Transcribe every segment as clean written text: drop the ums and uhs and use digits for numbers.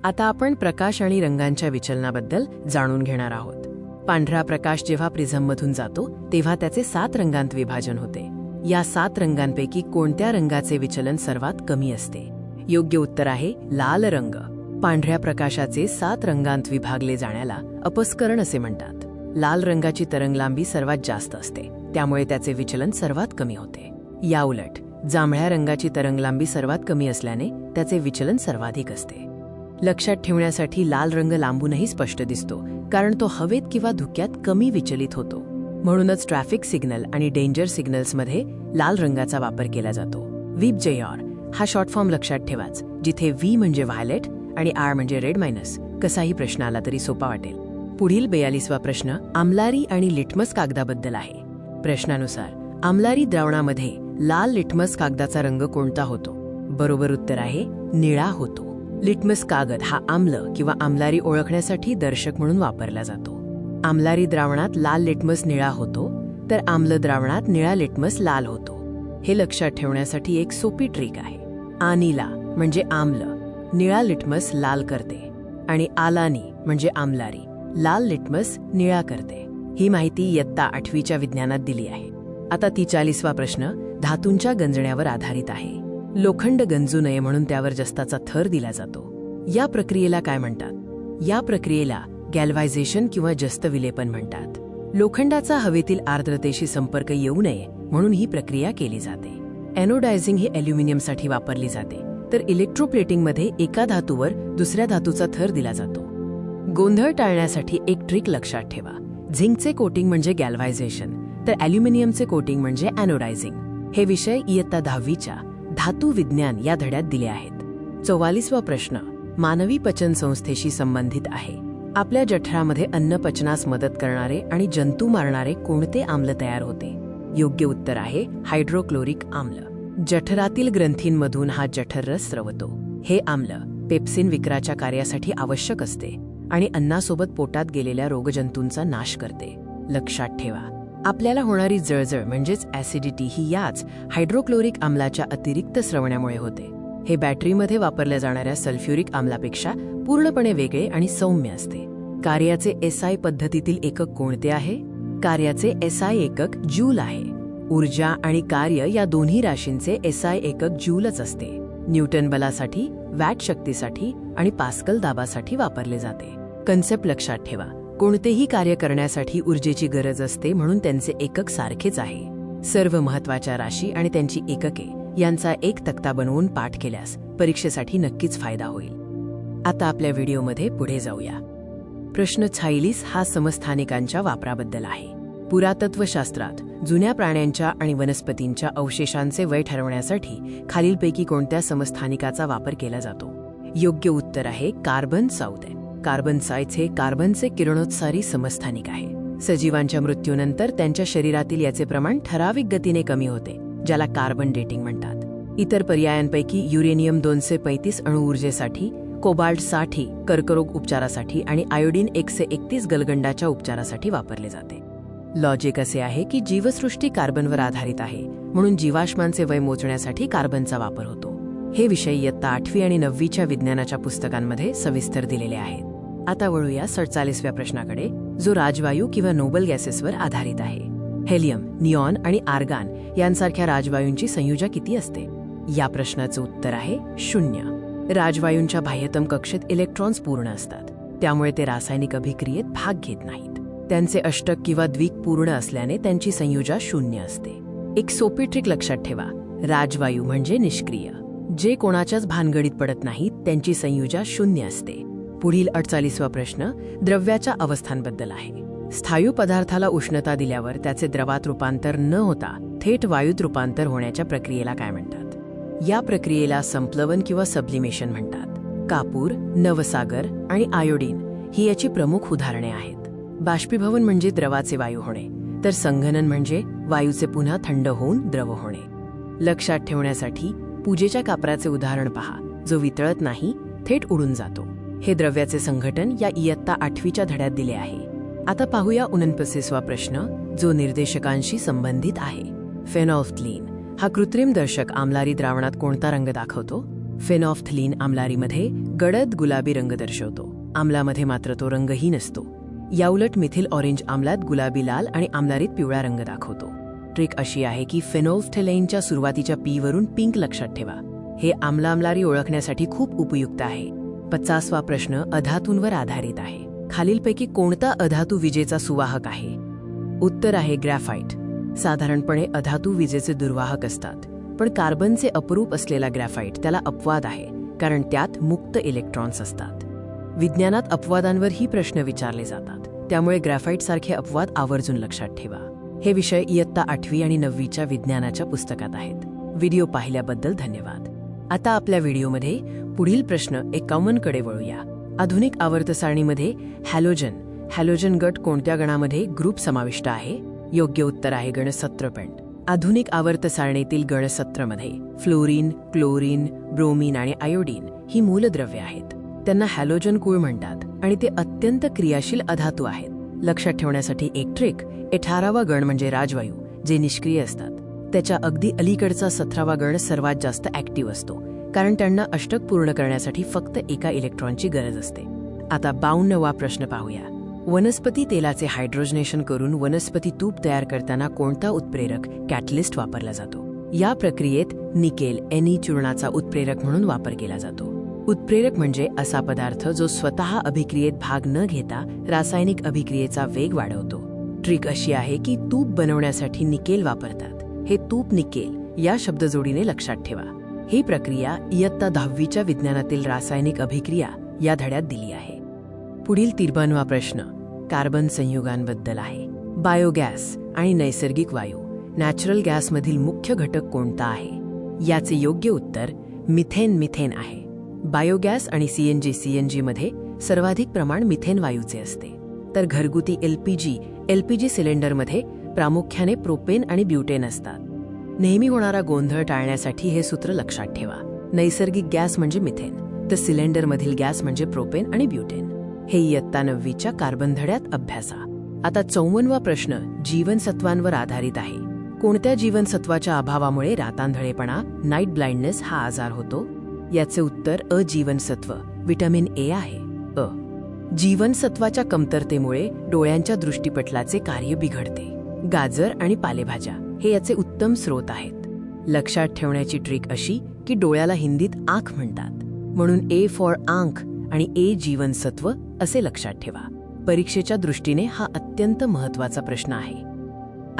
आता आपण प्रकाश आणि रंगांच्या विचलनाबद्दल जाणून घेणार आहोत. पांढरा प्रकाश जेव्हा प्रिझममधून जातो तेव्हा त्याचे 7 रंगांत विभाजन होते. या 7 रंगांपैकी कोणत्या रंगाचे विचलन सर्वात कमी असते? योग्य उत्तर आहे लाल रंग. पांढऱ्या प्रकाशाचे 7 रंगांत विभागले जाण्याला अपस्करण असे म्हणतात. लाल रंगाची तरंगलांबी सर्वात जास्त असते, त्यामुळे त्याचे विचलन सर्वात कमी होते. याउलट जांभळ्या रंगाची तरंगलांबी सर्वात कमी असल्याने त्याचे विचलन सर्वाधिक असते. लक्षात ठेवण्यासाठी लाल रंग लांबूनही स्पष्ट दिसतो, कारण तो हवेत किंवा धुक्यात कमी विचलित होतो. म्हणूनच ट्रॅफिक सिग्नल आणि डेंजर सिग्नल्समध्ये लाल रंगाचा वापर केला जातो. VJR हा शॉर्ट फॉर्म लक्षात ठेवाच, जिथे V म्हणजे व्हायलेट आणि R म्हणजे रेड मायनस. कसाही प्रश्न आला तरी सोपा वाटेल. पुढील 42वा प्रश्न आम्लारी आणि लिटमस कागदाबद्दल आहे. प्रश्नानुसार आम्लारी द्रावणामध्ये लाल लिटमस कागदाचा रंग कोणता होतो? बरोबर उत्तर आहे निळा होतो. लिटमस कागद हा आम्ल किंवा आम्लारी ओळखण्यासाठी दर्शक म्हणून वापरला जातो. आम्लारी द्रावणात लाल लिटमस निळा होतो, तर आम्ल द्रावणात निळा लिटमस लाल होतो. हे लक्षात ठेवण्यासाठी एक सोपी ट्रिक आहे. आनिला म्हणजे आम्ल निळा लिटमस लाल करते आणि आलानी म्हणजे आम्लारी लाल लिटमस निळा करते. ही माहिती इयत्ता 8वीच्या विज्ञानात दिली आहे. आता 43वा प्रश्न धातूंच्या गंजण्यावर आधारित आहे. लोखंड गंजू नये म्हणून त्यावर जस्ताचा थर दिला जातो. या प्रक्रियेला काय म्हणतात? या प्रक्रियेला गॅल्व्हायझेशन किंवा जस्त विलेपन म्हणतात. लोखंडाचा हवेतील आर्द्रतेशी संपर्क येऊ नये म्हणून ही प्रक्रिया केली जाते. एनोडायझिंग ही ॲल्युमिनियमसाठी वापरली जाते, तर इलेक्ट्रोप्लेटिंगमध्ये एका धातूवर दुसऱ्या धातूचा थर दिला जातो. गोंधळ टाळण्यासाठी एक ट्रिक लक्षात ठेवा. झिंकचे कोटिंग म्हणजे गॅल्व्हायझेशन, तर ॲल्युमिनियमचे कोटिंग म्हणजे एनोडायझिंग. हे विषय इयत्ता 10वीच्या धातू विज्ञान या धड्यात दिले आहेत. 44वा प्रश्न मानवी पचन संस्थेशी संबंधित आहे. आपल्या जठरामध्ये अन्न पचनास मदत करणारे आणि जंतू मारणारे कोणते आम्ल तयार होते? योग्य उत्तर आहे हायड्रोक्लोरिक आम्ल. जठरातील ग्रंथींमधून हा जठररस स्रवतो. हे आम्ल पेप्सिन विकाराच्या कार्यासाठी आवश्यक असते आणि अन्नासोबत पोटात गेलेल्या रोगजंतूंचा नाश करते. लक्षात ठेवा, आपल्याला होणारी जळजळ म्हणजेच ॲसिडिटी ही याच हायड्रोक्लोरिक आम्लाच्या अतिरिक्त स्रवण्यामुळे होते. हे बॅटरीमध्ये वापरल्या जाणाऱ्या सल्फ्युरिक आम्लापेक्षा पूर्णपणे वेगळे आणि सौम्य असते. कार्याचे SI पद्धतीतील एकक कोणते आहे? कार्याचे SI एकक जूल आहे. ऊर्जा आणि कार्य या दोन्ही राशींचे SI एकक जूलच असते. न्यूटन बलासाठी, वॅट शक्तीसाठी आणि पास्कल दाबासाठी वापरले जाते. कन्सेप्ट लक्षात ठेवा. कोणतेही कार्य करण्यासाठी ऊर्जेची गरज असते, म्हणून त्यांचे एकक सारखेच आहे. सर्व महत्त्वाच्या राशी आणि त्यांची एकके यांचा एक तक्ता बनवून पाठ केल्यास परीक्षेसाठी नक्कीच फायदा होईल. आता आपल्या व्हिडिओमध्ये पुढे जाऊया. प्रश्न 46 हा समस्थानिकांच्या वापराबद्दल आहे. पुरातत्वशास्त्रात जुन्या प्राण्यांच्या आणि वनस्पतींच्या अवशेषांचे वय ठरवण्यासाठी खालीलपैकी कोणत्या समस्थानिकाचा वापर केला जातो? योग्य उत्तर आहे कार्बन 14. कार्बन 14 हे कार्बनचे किरणोत्सारी समस्थानिक आहे. सजीवांच्या मृत्यूनंतर त्यांच्या शरीरातील याचे प्रमाण ठराविक गतीने कमी होते, ज्याला कार्बन डेटिंग म्हणतात. इतर पर्यायांपैकी युरेनियम 235 अणुऊर्जेसाठी, कोबाल्ट 60 कर्करोग उपचारासाठी आणि आयोडीन 131 गलगंडाच्या उपचारासाठी वापरले जाते. लॉजिक असे आहे की जीवसृष्टी कार्बनवर आधारित आहे, म्हणून जीवाश्मांचे वय मोजण्यासाठी कार्बनचा वापर होतो. हे विषय इयत्ता 8वी आणि 9वीच्या विज्ञानाच्या पुस्तकांमध्ये सविस्तर दिलेले आहेत. आता वळूया 47व्या प्रश्नाकडे, जो राजवायू किंवा नोबल गॅसेसवर आधारित आहे. हेलियम, निऑन आणि आर्गान यांसारख्या राजवायूंची संयुजा किती असते? या प्रश्नाचं उत्तर आहे 0. राजवायूंच्या बाह्यतम कक्षेत इलेक्ट्रॉन्स पूर्ण असतात, त्यामुळे ते रासायनिक अभिक्रियेत भाग घेत नाहीत. त्यांचे अष्टक किंवा द्विक पूर्ण असल्याने त्यांची संयुजा 0 असते. एक सोपी ट्रिक लक्षात ठेवा. राजवायू म्हणजे निष्क्रिय, जे कोणाच्याच भानगडीत पडत नाहीत, त्यांची संयुजा 0 असते. पुढील 48वा प्रश्न द्रव्याच्या अवस्थांबद्दल आहे. स्थायू पदार्थाला उष्णता दिल्यावर त्याचे द्रवात रूपांतर न होता थेट वायूत रूपांतर होण्याच्या प्रक्रियेला काय म्हणतात? या प्रक्रियेला संप्लवन किंवा सब्लिमेशन म्हणतात. कापूर, नवसागर आणि आयोडीन ही याची प्रमुख उदाहरणे आहेत. बाष्पीभवन म्हणजे द्रवाचे वायू होणे, तर संघनन म्हणजे वायूचे पुन्हा थंड होऊन द्रव होणे. लक्षात ठेवण्यासाठी पूजेच्या कापराचे उदाहरण पहा, जो वितळत नाही, थेट उडून जातो. हे द्रव्याचे संघटन या इयत्ता 8वीच्या धड्यात दिले आहे. आता पाहूया 49वा प्रश्न, जो निर्देशकांशी संबंधित आहे. फेनॉल्फ्थलीन हा कृत्रिम दर्शक आम्लारी द्रावणात कोणता रंग दाखवतो? फेनॉफ्थलीन आम्लारीमध्ये गडद गुलाबी रंग दर्शवतो. आम्लामध्ये मात्र तो रंगही नसतो. याउलट मिथिल ऑरेंज आम्लात गुलाबी लाल आणि आम्लारीत पिवळा रंग दाखवतो. ट्रिक अशी आहे की फेनोल्फ्थलेनच्या सुरुवातीच्या पीवरून पिंक लक्षात ठेवा. हे आम्लारी ओळखण्यासाठी खूप उपयुक्त आहे. 50वा प्रश्न अधातूंवर आधारित आहे. खालीलपैकी कोणता अधातू विजेचा सुवाहक आहे? उत्तर आहे ग्रॅफाइट. साधारणपणे अधातू विजेचे दुर्वाहक असतात, पण कार्बनचे अपरूप असलेला ग्रॅफाइट त्याला अपवाद आहे, कारण त्यात मुक्त इलेक्ट्रॉन्स असतात. विज्ञानात अपवादांवरही प्रश्न विचारले जातात, त्यामुळे ग्रॅफाइटसारखे अपवाद आवर्जून लक्षात ठेवा. हे विषय इयत्ता 8वी आणि 9वीच्या विज्ञानाच्या पुस्तकात आहेत. व्हिडिओ पाहिल्याबद्दल धन्यवाद. आता आपल्या व्हिडिओमध्ये पुढील प्रश्न 51 कडे वळूया. आधुनिक आवर्त सारणीमध्ये हॅलोजन गट कोणत्या गणामध्ये ग्रुप समाविष्ट आहे? योग्य उत्तर आहे गण 17. आधुनिक आवर्त सारणीतील गण 17मध्ये फ्लोरीन, क्लोरीन, ब्रोमीन आणि आयोडीन ही मूलद्रव्ये आहेत. त्यांना हॅलोजन कुळ म्हणतात आणि ते अत्यंत क्रियाशील अधातू आहेत. लक्षात ठेवण्यासाठी एक ट्रिक: 18वा गण म्हणजे राजवायू, जे निष्क्रिय असतात. त्याच्या अगदी अलीकडचा 17वा गण सर्वात जास्त ॲक्टिव्ह असतो, कारण त्यांना अष्टक पूर्ण करण्यासाठी फक्त एका इलेक्ट्रॉनची गरज असते. आता 52वा प्रश्न पाहूया. वनस्पती तेलाचे हायड्रोजनेशन करून वनस्पती तूप तयार करताना कोणता उत्प्रेरक कॅटलिस्ट वापरला जातो? या प्रक्रियेत निकेल चूर्णाचा उत्प्रेरक म्हणून वापर केला जातो. उत्प्रेरक म्हणजे असा पदार्थ जो स्वतः अभिक्रियेत भाग न घेता रासायनिक अभिक्रियेचा वेग वाढवतो. ट्रिक अशी आहे की तूप बनवण्यासाठी निकेल वापरतात. हे तूप निकेल या शब्दजोडीने लक्षात ठेवा. ही प्रक्रिया इयत्ता 10वीच्या विज्ञानातील रासायनिक अभिक्रिया या धड्यात दिली आहे. पुढील 53वा प्रश्न कार्बन संयुगांबद्दल आहे. बायोगॅस आणि नैसर्गिक वायू नॅचरल गॅसमधील मुख्य घटक कोणता आहे? याचे योग्य उत्तर मिथेन आहे. बायोगॅस आणि सीएनजी मध्ये सर्वाधिक प्रमाण मिथेन वायूचे असते, तर घरगुती एलपीजी सिलेंडरमध्ये प्रामुख्याने प्रोपेन आणि ब्युटेन असतात. नेहमी होणारा गोंधळ टाळण्यासाठी हे सूत्र लक्षात ठेवा. नैसर्गिक गॅस म्हणजे मिथेन, तर सिलेंडरमधील गॅस म्हणजे प्रोपेन आणि ब्युटेन. हे इयत्ता 9वीच्या कार्बन धड्यात अभ्यासा. आता 54वा प्रश्न जीवनसत्वांवर आधारित आहे. कोणत्या जीवनसत्वाच्या अभावामुळे रातांधळेपणा नाईट ब्लाइंडनेस हा आजार होतो? याचे उत्तर अ जीवनसत्व व्हिटॅमिन ए आहे. जीवनसत्वाच्या कमतरतेमुळे डोळ्यांच्या दृष्टिपटलाचे कार्य बिघडते. गाजर आणि पालेभाज्या हे याचे उत्तम स्रोत आहेत. लक्षात ठेवण्याची ट्रिक अशी की डोळ्याला हिंदीत आंख म्हणतात, म्हणून ए फॉर आंख आणि ए जीवनसत्व असे लक्षात ठेवा. परीक्षेच्या दृष्टीने हा अत्यंत महत्त्वाचा प्रश्न आहे.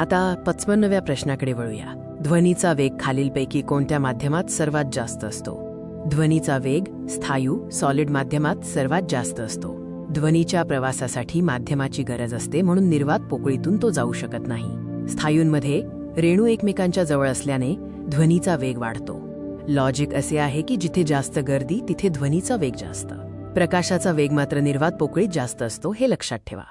आता 55व्या प्रश्नाकडे वळूया. ध्वनीचा वेग खालीलपैकी कोणत्या माध्यमात सर्वात जास्त असतो? ध्वनीचा वेग स्थायू सॉलिड माध्यमात सर्वात जास्त असतो. ध्वनीच्या प्रवासासाठी माध्यमाची गरज असते, म्हणून निर्वात पोकळीतून तो जाऊ शकत नाही. स्थायूंमध्ये रेणू एकमेकांच्या जवळ असल्याने ध्वनीचा वेग वाढतो. लॉजिक असे आहे की जिथे जास्त गर्दी तिथे ध्वनीचा वेग जास्त. प्रकाशाचा वेग मात्र निर्वात पोकळीत जास्त असतो, हे लक्षात ठेवा.